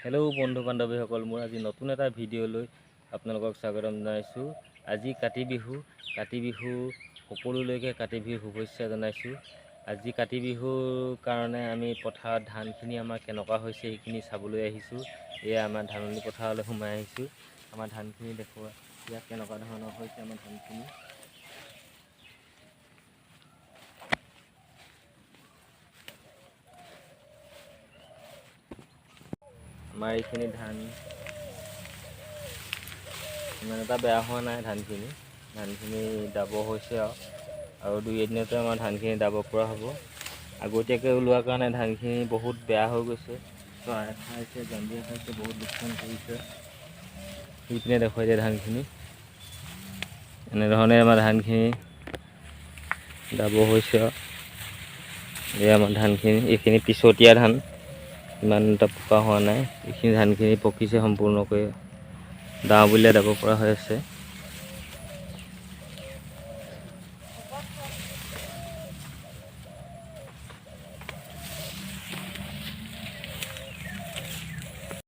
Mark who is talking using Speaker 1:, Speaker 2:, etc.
Speaker 1: Hello' বন্ধু বান্ধৱীসকল, মোৰ আজি নতুন এটা ভিডিঅ'লৈ আপোনালোকক স্বাগতম জনাইছোঁ। আজি কাতি বিহু সকলোলৈকে কাতি বিহুৰ শুভেচ্ছা জনাইছোঁ। আজি কাতি বিহুৰ কাৰণে আমি পথাৰত ধানখিনি আমাৰ কেনেকুৱা হৈছে সেইখিনি চাবলৈ আহিছোঁ। এয়া আমাৰ ধাননি পথাৰলৈ সোমাই আহিছোঁ। আমাৰ ধানখিনি দেখুওৱা, ইয়াত কেনেকুৱা ধৰণৰ হৈছে আমাৰ ধানখিনি। আমাৰ এইখিনি ধান ইমান এটা বেয়া হোৱা নাই। ধানখিনি দাব হৈছে আৰু দুই এদিনতে আমাৰ ধানখিনি দাব পৰা হ'ব। আগতীয়াকৈ ওলোৱাৰ কাৰণে ধানখিনি বহুত বেয়া হৈ গৈছে। চৰাই খাইছে, গান্দিয়ে খাইছে, বহুত লোকচান কৰিছে। সেইপিনে দেখুৱাই দিয়ে ধানখিনি। এনেধৰণে আমাৰ ধানখিনি দাব হৈছে। এই আমাৰ ধানখিনি, এইখিনি পিছতীয়া ধান, ইমান এটা পকা হোৱা নাই। এইখিনি ধানখিনি পকিছে সম্পূৰ্ণকৈ, দাওঁ বুলিলে দাব পৰা হৈ আছে।